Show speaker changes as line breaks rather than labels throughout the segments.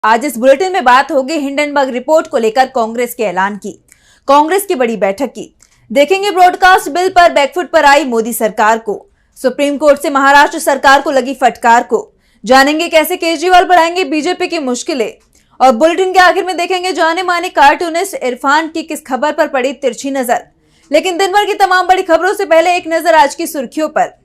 आज इस बुलेटिन में बात होगी हिंडनबर्ग रिपोर्ट को लेकर कांग्रेस के ऐलान की, कांग्रेस की बड़ी बैठक की। देखेंगे ब्रॉडकास्ट बिल पर बैकफुट पर आई मोदी सरकार को, सुप्रीम कोर्ट से महाराष्ट्र सरकार को लगी फटकार को, जानेंगे कैसे केजरीवाल बढ़ाएंगे बीजेपी की मुश्किलें, और बुलेटिन के आखिर में देखेंगे जाने माने कार्टूनिस्ट इरफान की किस खबर पर पड़ी तिरछी नजर। लेकिन दिन भर की तमाम बड़ी खबरों से पहले एक नजर आज की सुर्खियों पर।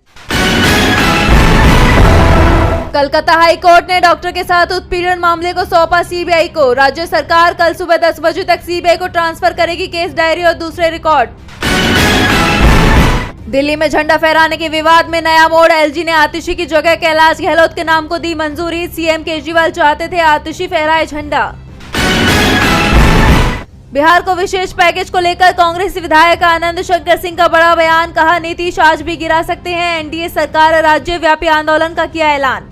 कलकत्ता हाई कोर्ट ने डॉक्टर के साथ उत्पीड़न मामले को सौंपा सीबीआई को। राज्य सरकार कल सुबह 10 बजे तक सीबीआई को ट्रांसफर करेगी केस डायरी और दूसरे रिकॉर्ड। दिल्ली में झंडा फहराने के विवाद में नया मोड़, एलजी ने आतिशी की जगह कैलाश गहलोत के नाम को दी मंजूरी। सीएम केजरीवाल चाहते थे आतिशी फहराए झंडा। बिहार को विशेष पैकेज को लेकर कांग्रेसी विधायक आनंद शंकर सिंह का बड़ा बयान, कहा नीतीश आज भी गिरा सकते हैं। एनडीए सरकार राज्यव्यापी आंदोलन का किया ऐलान।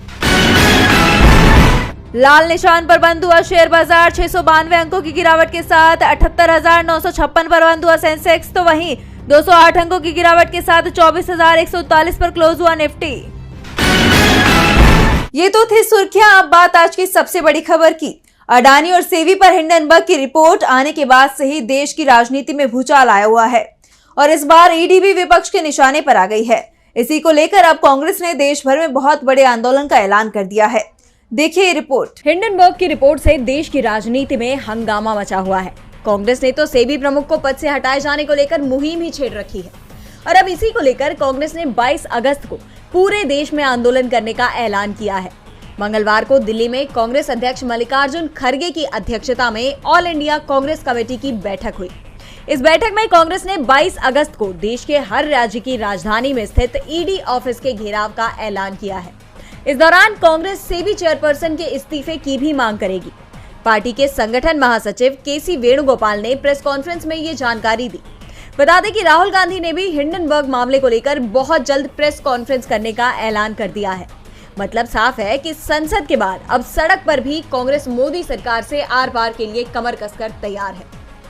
लाल निशान पर बंद हुआ शेयर बाजार, 692 अंकों की गिरावट के साथ 78,956 पर बंद हुआ सेंसेक्स, तो वहीं 208 अंकों की गिरावट के साथ 24,139 पर क्लोज हुआ निफ्टी। ये तो थी सुर्खियां। अब बात आज की सबसे बड़ी खबर की। अडानी और सेबी पर हिंडनबर्ग की रिपोर्ट आने के बाद से ही देश की राजनीति में भूचाल आया हुआ है और इस बार ईडी भी विपक्ष के निशाने पर आ गई है। इसी को लेकर अब कांग्रेस ने देश भर में बहुत बड़े आंदोलन का ऐलान कर दिया है। देखिए रिपोर्ट।
हिंडनबर्ग की रिपोर्ट से देश की राजनीति में हंगामा मचा हुआ है। कांग्रेस ने तो सेबी प्रमुख को पद से हटाए जाने को लेकर मुहिम ही छेड़ रखी है और अब इसी को लेकर कांग्रेस ने 22 अगस्त को पूरे देश में आंदोलन करने का ऐलान किया है। मंगलवार को दिल्ली में कांग्रेस अध्यक्ष मल्लिकार्जुन खड़गे की अध्यक्षता में ऑल इंडिया कांग्रेस कमेटी की बैठक हुई। इस बैठक में कांग्रेस ने 22 अगस्त को देश के हर राज्य की राजधानी में स्थित ईडी ऑफिस के घेराव का ऐलान किया है। इस दौरान कांग्रेस सेबी चेयरपर्सन के इस्तीफे की भी मांग करेगी। पार्टी के संगठन महासचिव केसी वेणुगोपाल ने प्रेस कॉन्फ्रेंस में ये जानकारी दी। बता दें कि राहुल गांधी ने भी हिंडनबर्ग मामले को लेकर बहुत जल्द प्रेस कॉन्फ्रेंस करने का ऐलान कर दिया है। मतलब साफ है कि संसद के बाद अब सड़क पर भी कांग्रेस मोदी सरकार से आर पार के लिए कमर कसकर तैयार है।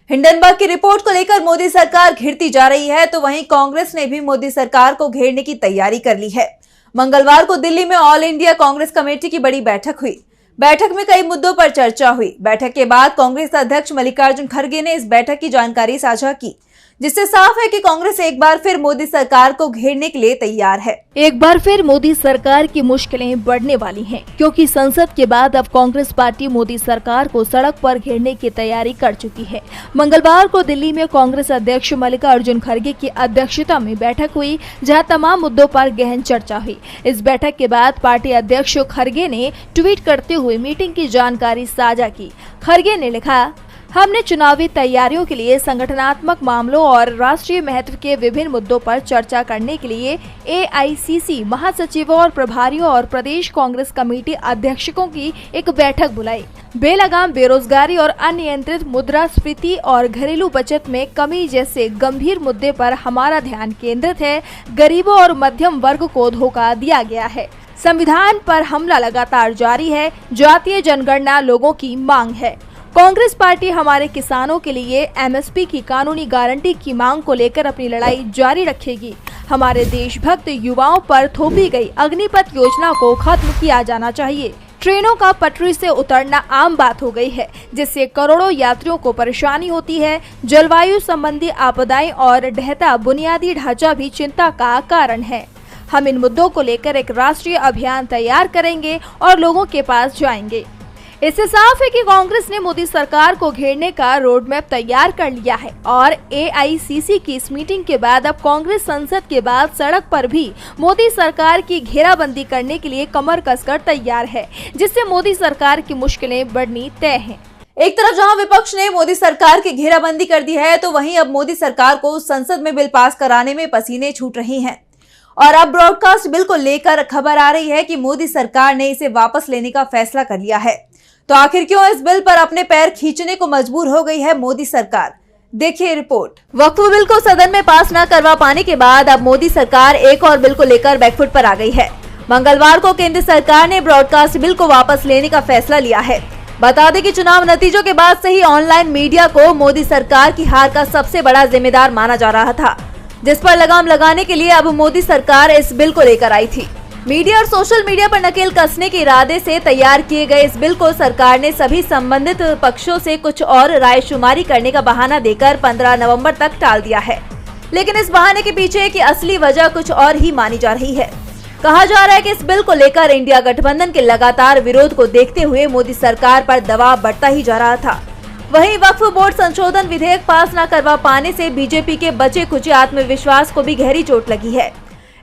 हिंडनबर्ग की रिपोर्ट को लेकर मोदी सरकार घिरती जा रही है, तो वहीं कांग्रेस ने भी मोदी सरकार को घेरने की तैयारी कर ली है। मंगलवार को दिल्ली में ऑल इंडिया कांग्रेस कमेटी की बड़ी बैठक हुई। बैठक में कई मुद्दों पर चर्चा हुई। बैठक के बाद कांग्रेस अध्यक्ष मल्लिकार्जुन खड़गे ने इस बैठक की जानकारी साझा की, जिससे साफ है कि कांग्रेस एक बार फिर मोदी सरकार को घेरने के लिए तैयार है।
एक बार फिर मोदी सरकार की मुश्किलें बढ़ने वाली हैं, क्योंकि संसद के बाद अब कांग्रेस पार्टी मोदी सरकार को सड़क पर घेरने की तैयारी कर चुकी है। मंगलवार को दिल्ली में कांग्रेस अध्यक्ष मल्लिकार्जुन खड़गे की अध्यक्षता में बैठक हुई, जहां तमाम मुद्दों पर गहन चर्चा हुई। इस बैठक के बाद पार्टी अध्यक्ष खड़गे ने ट्वीट करते हुए मीटिंग की जानकारी साझा की। खड़गे ने लिखा, हमने चुनावी तैयारियों के लिए संगठनात्मक मामलों और राष्ट्रीय महत्व के विभिन्न मुद्दों पर चर्चा करने के लिए एआईसीसी महासचिवों और प्रभारियों और प्रदेश कांग्रेस कमेटी अध्यक्षों की एक बैठक बुलाई। बेलगाम बेरोजगारी और अनियंत्रित मुद्रास्फीति और घरेलू बचत में कमी जैसे गंभीर मुद्दे पर हमारा ध्यान केंद्रित है। गरीबों और मध्यम वर्ग को धोखा दिया गया है। संविधान पर हमला लगातार जारी है। जातीय जनगणना लोगों की मांग है। कांग्रेस पार्टी हमारे किसानों के लिए एमएसपी की कानूनी गारंटी की मांग को लेकर अपनी लड़ाई जारी रखेगी। हमारे देशभक्त युवाओं पर थोपी गई अग्निपथ योजना को खत्म किया जाना चाहिए। ट्रेनों का पटरी से उतरना आम बात हो गई है, जिससे करोड़ों यात्रियों को परेशानी होती है। जलवायु संबंधी आपदाएं और ढहता बुनियादी ढांचा भी चिंता का कारण है। हम इन मुद्दों को लेकर एक राष्ट्रीय अभियान तैयार करेंगे और लोगों के पास जाएंगे। इससे साफ है कि कांग्रेस ने मोदी सरकार को घेरने का रोड मैप तैयार कर लिया है और एआईसीसी की इस मीटिंग के बाद अब कांग्रेस संसद के बाद सड़क पर भी मोदी सरकार की घेराबंदी करने के लिए कमर कसकर तैयार है, जिससे मोदी सरकार की मुश्किलें बढ़नी तय हैं।
एक तरफ जहां विपक्ष ने मोदी सरकार की घेराबंदी कर दी है, तो वहीं अब मोदी सरकार को संसद में बिल पास कराने में पसीने छूट रही हैं। और अब ब्रॉडकास्ट बिल को लेकर खबर आ रही है कि मोदी सरकार ने इसे वापस लेने का फैसला कर लिया है। तो आखिर क्यों इस बिल पर अपने पैर खींचने को मजबूर हो गई है मोदी सरकार? देखिए रिपोर्ट। वक्फ बिल को सदन में पास न करवा पाने के बाद अब मोदी सरकार एक और बिल को लेकर बैकफुट पर आ गई है। मंगलवार को केंद्र सरकार ने ब्रॉडकास्ट बिल को वापस लेने का फैसला लिया है। बता दें कि चुनाव नतीजों के बाद से ही ऑनलाइन मीडिया को मोदी सरकार की हार का सबसे बड़ा जिम्मेदार माना जा रहा था, जिस पर लगाम लगाने के लिए अब मोदी सरकार इस बिल को लेकर आई थी। मीडिया और सोशल मीडिया पर नकेल कसने के इरादे से तैयार किए गए इस बिल को सरकार ने सभी संबंधित पक्षों से कुछ और रायशुमारी करने का बहाना देकर 15 नवंबर तक टाल दिया है। लेकिन इस बहाने के पीछे की असली वजह कुछ और ही मानी जा रही है। कहा जा रहा है कि इस बिल को लेकर इंडिया गठबंधन के लगातार विरोध को देखते हुए मोदी सरकार पर दबाव बढ़ता ही जा रहा था। वहीं वक्फ बोर्ड संशोधन विधेयक पास न करवा पाने से बीजेपी के बचे खुचे आत्मविश्वास को भी गहरी चोट लगी है।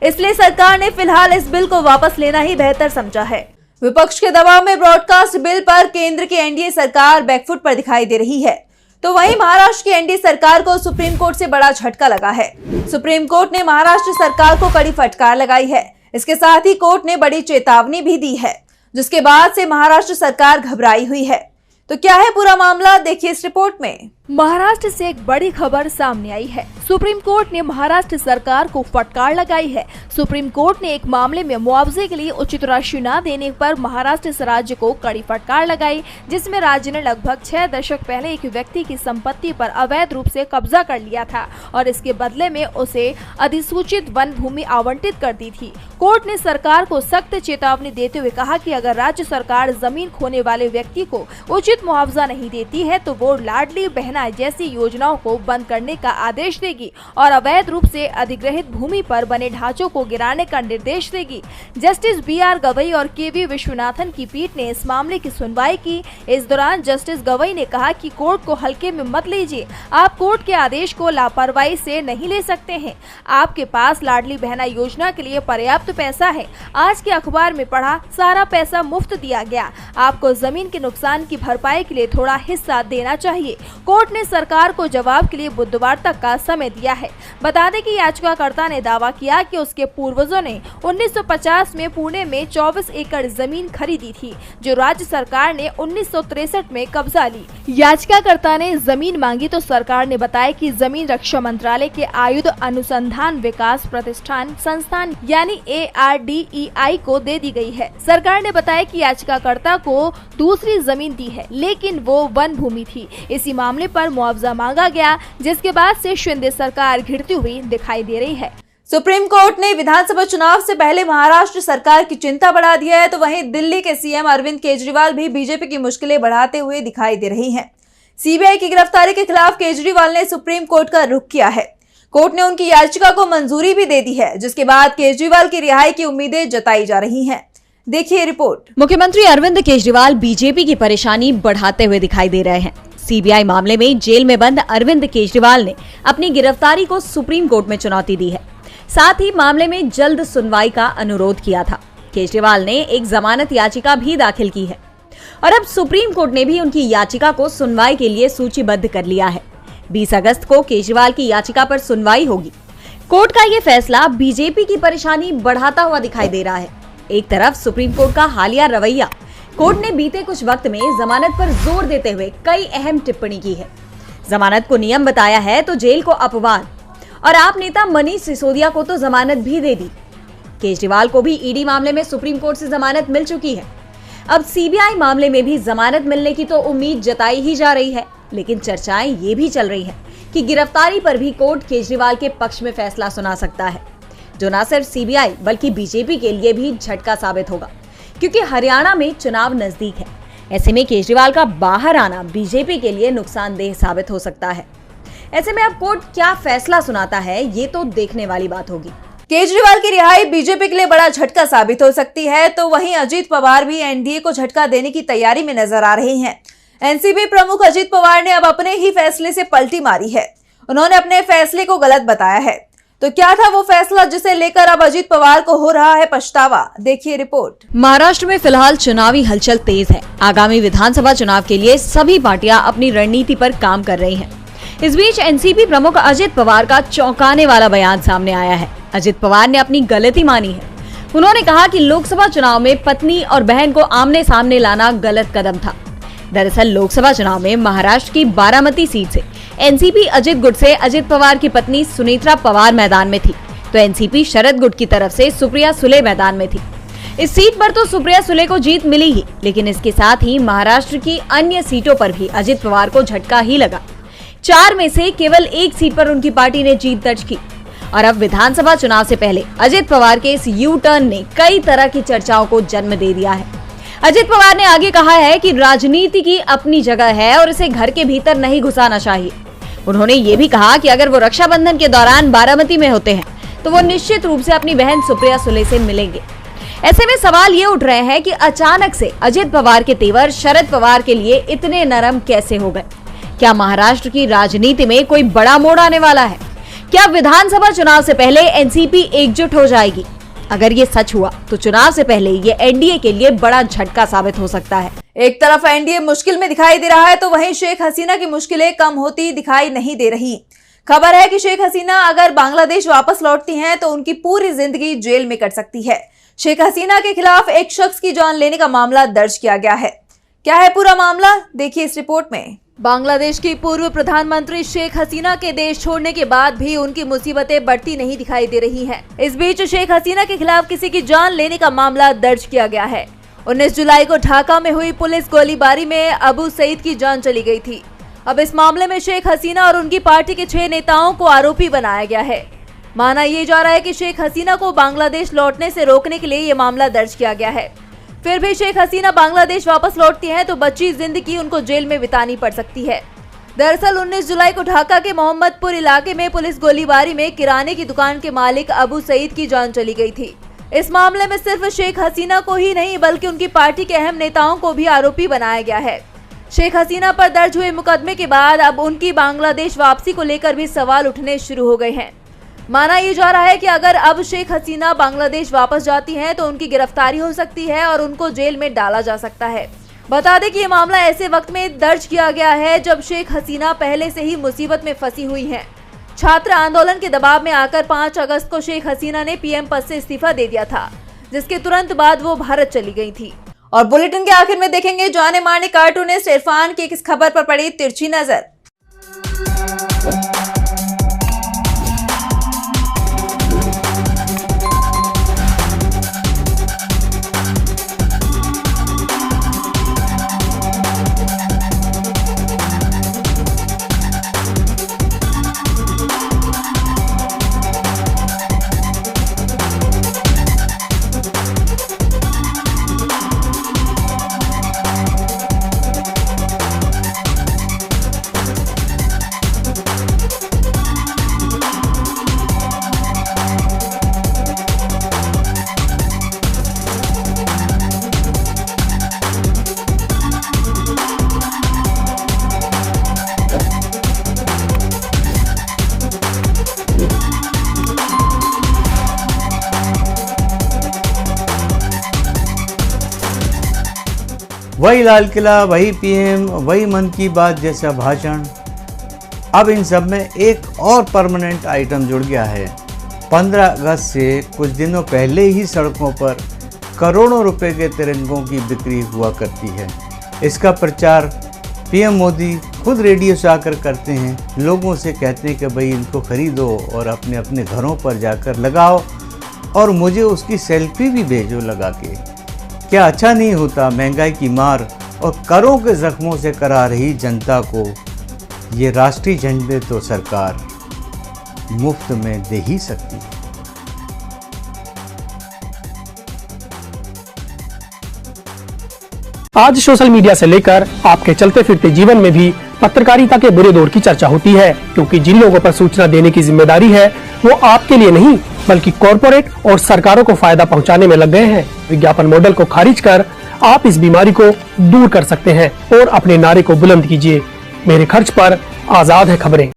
इसलिए सरकार ने फिलहाल इस बिल को वापस लेना ही बेहतर समझा है। विपक्ष के दबाव में ब्रॉडकास्ट बिल पर केंद्र की एनडीए सरकार बैकफुट पर दिखाई दे रही है, तो वहीं महाराष्ट्र की एनडीए सरकार को सुप्रीम कोर्ट से बड़ा झटका लगा है। सुप्रीम कोर्ट ने महाराष्ट्र सरकार को कड़ी फटकार लगाई है। इसके साथ ही कोर्ट ने बड़ी चेतावनी भी दी है, जिसके बाद से महाराष्ट्र सरकार घबराई हुई है। तो क्या है पूरा मामला, देखिए इस रिपोर्ट में।
महाराष्ट्र से एक बड़ी खबर सामने आई है। सुप्रीम कोर्ट ने महाराष्ट्र सरकार को फटकार लगाई है। सुप्रीम कोर्ट ने एक मामले में मुआवजे के लिए उचित राशि न देने पर महाराष्ट्र राज्य को कड़ी फटकार लगाई, जिसमें राज्य ने लगभग 6 दशक पहले एक व्यक्ति की संपत्ति पर अवैध रूप से कब्जा कर लिया था और इसके बदले में उसे अधिसूचित वन भूमि आवंटित कर दी थी। कोर्ट ने सरकार को सख्त चेतावनी देते हुए कहा कि अगर राज्य सरकार जमीन खोने वाले व्यक्ति को उचित मुआवजा नहीं देती है तो वो लाडली बहना जैसी योजनाओं को बंद करने का आदेश देगी और अवैध रूप से अधिग्रहित भूमि पर बने ढांचों को गिराने का निर्देश देगी। जस्टिस बीआर गवई और केवी विश्वनाथन की पीठ ने इस मामले की सुनवाई की। इस दौरान जस्टिस गवई ने कहा कि कोर्ट को हल्के में मत लीजिए। आप कोर्ट के आदेश को लापरवाही से नहीं ले सकते हैं। आपके पास लाडली बहना योजना के लिए पर्याप्त पैसा है। आज के अखबार में पढ़ा, सारा पैसा मुफ्त दिया गया। आपको जमीन के नुकसान की भरपाई के लिए थोड़ा हिस्सा देना चाहिए। कोर्ट ने सरकार को जवाब के लिए बुधवार तक का समय दिया है। बता दें कि याचिकाकर्ता ने दावा किया कि उसके पूर्वजों ने 1950 में पुणे में 24 एकड़ जमीन खरीदी थी, जो राज्य सरकार ने 1963 में कब्जा ली। याचिकाकर्ता ने जमीन मांगी तो सरकार ने बताया कि जमीन रक्षा मंत्रालय के आयुध अनुसंधान विकास प्रतिष्ठान संस्थान यानी ARDEI को दे दी गई है। सरकार ने बताया कि याचिकाकर्ता को दूसरी जमीन दी है, लेकिन वो वन भूमि थी। इसी मामले पर मुआवजा मांगा गया, जिसके बाद से शिंदे सरकार घिरती हुई दिखाई दे रही है।
सुप्रीम कोर्ट ने विधानसभा चुनाव से पहले महाराष्ट्र सरकार की चिंता बढ़ा दी है, तो वहीं दिल्ली के सीएम अरविंद केजरीवाल भी बीजेपी की मुश्किलें बढ़ाते हुए दिखाई दे रही हैं। सीबीआई की गिरफ्तारी के खिलाफ केजरीवाल ने सुप्रीम कोर्ट का रुख किया है। कोर्ट ने उनकी याचिका को मंजूरी भी दे दी है, जिसके बाद केजरीवाल की रिहाई की उम्मीदें जताई जा रही हैं। देखिए रिपोर्ट।
मुख्यमंत्री अरविंद केजरीवाल बीजेपी की परेशानी बढ़ाते हुए दिखाई दे रहे हैं। सीबीआई मामले में जेल में बंद अरविंद केजरीवाल ने अपनी गिरफ्तारी को सुप्रीम कोर्ट में चुनौती दी है। साथ ही मामले में जल्द सुनवाई का अनुरोध किया था। केजरीवाल ने एक जमानत याचिका भी दाखिल की है और अब सुप्रीम कोर्ट ने भी उनकी याचिका को सुनवाई के लिए सूचीबद्ध कर लिया है। 20 अगस्त को केजरीवाल की याचिका पर सुनवाई होगी। कोर्ट का ये फैसला बीजेपी की परेशानी बढ़ाता हुआ दिखाई दे रहा है। एक तरफ सुप्रीम कोर्ट का हालिया रवैया, कोर्ट ने बीते कुछ वक्त में जमानत पर जोर देते हुए कई अहम टिप्पणी की है। जमानत को नियम बताया है तो जेल को अपवाद, और आप नेता मनीष सिसोदिया को तो जमानत भी दे दी। केजरीवाल को भी ईडी मामले में सुप्रीम कोर्ट से जमानत मिल चुकी है। अब सीबीआई मामले में भी जमानत मिलने की तो उम्मीद जताई ही जा रही है, लेकिन चर्चाएं ये भी चल रही हैं कि गिरफ्तारी पर भी कोर्ट केजरीवाल के पक्ष में फैसला सुना सकता है, जो न सिर्फ सीबीआई बल्कि बीजेपी के लिए भी झटका साबित होगा, क्योंकि हरियाणा में चुनाव नजदीक है। ऐसे में केजरीवाल का बाहर आना बीजेपी के लिए नुकसानदेह साबित हो सकता है। ऐसे में अब कोर्ट क्या फैसला सुनाता है, ये तो देखने वाली बात होगी।
केजरीवाल की रिहाई बीजेपी के लिए बड़ा झटका साबित हो सकती है, तो वहीं अजीत पवार भी एनडीए को झटका देने की तैयारी में नजर आ रहे हैं। एनसीपी प्रमुख अजीत पवार ने अब अपने ही फैसले से पलटी मारी है। उन्होंने अपने फैसले को गलत बताया है। तो क्या था वो फैसला जिसे लेकर अब अजीत पवार को हो रहा है पछतावा? देखिए रिपोर्ट।
महाराष्ट्र में फिलहाल चुनावी हलचल तेज है। आगामी विधानसभा चुनाव के लिए सभी पार्टियां अपनी रणनीति पर काम कर रही हैं। इस बीच एनसीपी प्रमुख अजित पवार का चौंकाने वाला बयान सामने आया है। अजित पवार ने अपनी गलती मानी है। उन्होंने कहा कि लोकसभा चुनाव में पत्नी और बहन को आमने सामने लाना गलत कदम था। दरअसल लोकसभा चुनाव में महाराष्ट्र की बारामती सीट से एनसीपी अजित गुट से अजित पवार की पत्नी सुनेत्रा पवार मैदान में थी, तो एनसीपी शरद गुट की तरफ से सुप्रिया सुले मैदान में थी। इस सीट पर तो सुप्रिया सुले को जीत मिली ही, लेकिन इसके साथ ही महाराष्ट्र की अन्य सीटों पर भी अजित पवार को झटका ही लगा। 4 में से केवल 1 सीट पर उनकी पार्टी ने जीत दर्ज की। और अब विधानसभा चुनाव से पहले अजित पवार के इस यू टर्न ने कई तरह की चर्चाओं को जन्म दे दिया है। अजित पवार ने आगे कहा है कि राजनीति की अपनी जगह है और इसे घर के भीतर नहीं घुसाना चाहिए। उन्होंने ये भी कहा कि अगर वो रक्षाबंधन के दौरान बारामती में होते हैं तो वो निश्चित रूप से अपनी बहन सुप्रिया सुले से मिलेंगे। ऐसे में सवाल ये उठ रहे हैं कि अचानक से अजित पवार के तेवर शरद पवार के लिए इतने नरम कैसे हो गए? क्या महाराष्ट्र की राजनीति में कोई बड़ा मोड़ आने वाला है? क्या विधानसभा चुनाव से पहले एनसीपी एकजुट हो जाएगी? अगर ये सच हुआ तो चुनाव से पहले ये एनडीए के लिए बड़ा झटका साबित हो सकता है।
एक तरफ एनडीए मुश्किल में दिखाई दे रहा है तो वहीं शेख हसीना की मुश्किलें कम होती दिखाई नहीं दे रही। खबर है कि शेख हसीना अगर बांग्लादेश वापस लौटती हैं तो उनकी पूरी जिंदगी जेल में कट सकती है। शेख हसीना के खिलाफ एक शख्स की जान लेने का मामला दर्ज किया गया है। क्या है पूरा मामला, देखिए इस रिपोर्ट में। बांग्लादेश की पूर्व प्रधानमंत्री शेख हसीना के देश छोड़ने के बाद भी उनकी मुसीबतें बढ़ती नहीं दिखाई दे रही हैं। इस बीच शेख हसीना के खिलाफ किसी की जान लेने का मामला दर्ज किया गया है। 19 जुलाई को ढाका में हुई पुलिस गोलीबारी में अबू सईद की जान चली गई थी। अब इस मामले में शेख हसीना और उनकी पार्टी के 6 नेताओं को आरोपी बनाया गया है। माना यह जा रहा है कि शेख हसीना को बांग्लादेश लौटने से रोकने के लिए ये मामला दर्ज किया गया है। फिर भी शेख हसीना बांग्लादेश वापस लौटती हैं तो बची जिंदगी उनको जेल में बितानी पड़ सकती है। दरअसल 19 जुलाई को ढाका के मोहम्मदपुर इलाके में पुलिस गोलीबारी में किराने की दुकान के मालिक अबू सईद की जान चली गई थी। इस मामले में सिर्फ शेख हसीना को ही नहीं बल्कि उनकी पार्टी के अहम नेताओं को भी आरोपी बनाया गया है। शेख हसीना पर दर्ज हुए मुकदमे के बाद अब उनकी बांग्लादेश वापसी को लेकर भी सवाल उठने शुरू हो गए हैं। माना यह जा रहा है कि अगर अब शेख हसीना बांग्लादेश वापस जाती हैं तो उनकी गिरफ्तारी हो सकती है और उनको जेल में डाला जा सकता है। बता दें कि ये मामला ऐसे वक्त में दर्ज किया गया है जब शेख हसीना पहले से ही मुसीबत में फंसी हुई हैं। छात्र आंदोलन के दबाव में आकर 5 अगस्त को शेख हसीना ने पीएम पद से इस्तीफा दे दिया था, जिसके तुरंत बाद वो भारत चली गई थी। और बुलेटिन के आखिर में देखेंगे जाने माने कार्टूनिस्ट इरफान की किस खबर पर पड़ी तिरछी नजर।
वही लाल किला, वही पीएम, वही मन की बात जैसा भाषण। अब इन सब में एक और परमानेंट आइटम जुड़ गया है। 15 अगस्त से कुछ दिनों पहले ही सड़कों पर करोड़ों रुपए के तिरंगों की बिक्री हुआ करती है। इसका प्रचार पीएम मोदी खुद रेडियो से आकर करते हैं। लोगों से कहते हैं कि भाई इनको खरीदो और अपने अपने घरों पर जाकर लगाओ और मुझे उसकी सेल्फी भी भेजो लगा के। क्या अच्छा नहीं होता? महंगाई की मार और करों के जख्मों से करा रही जनता को ये राष्ट्रीय झंडे तो सरकार मुफ्त में दे ही सकती है।
आज सोशल मीडिया से लेकर आपके चलते फिरते जीवन में भी पत्रकारिता के बुरे दौर की चर्चा होती है, क्योंकि जिन लोगों पर सूचना देने की जिम्मेदारी है वो आपके लिए नहीं बल्कि कॉरपोरेट और सरकारों को फायदा पहुंचाने में लग गए हैं। विज्ञापन मॉडल को खारिज कर आप इस बीमारी को दूर कर सकते हैं और अपने नारे को बुलंद कीजिए। मेरे खर्च पर आजाद है खबरें।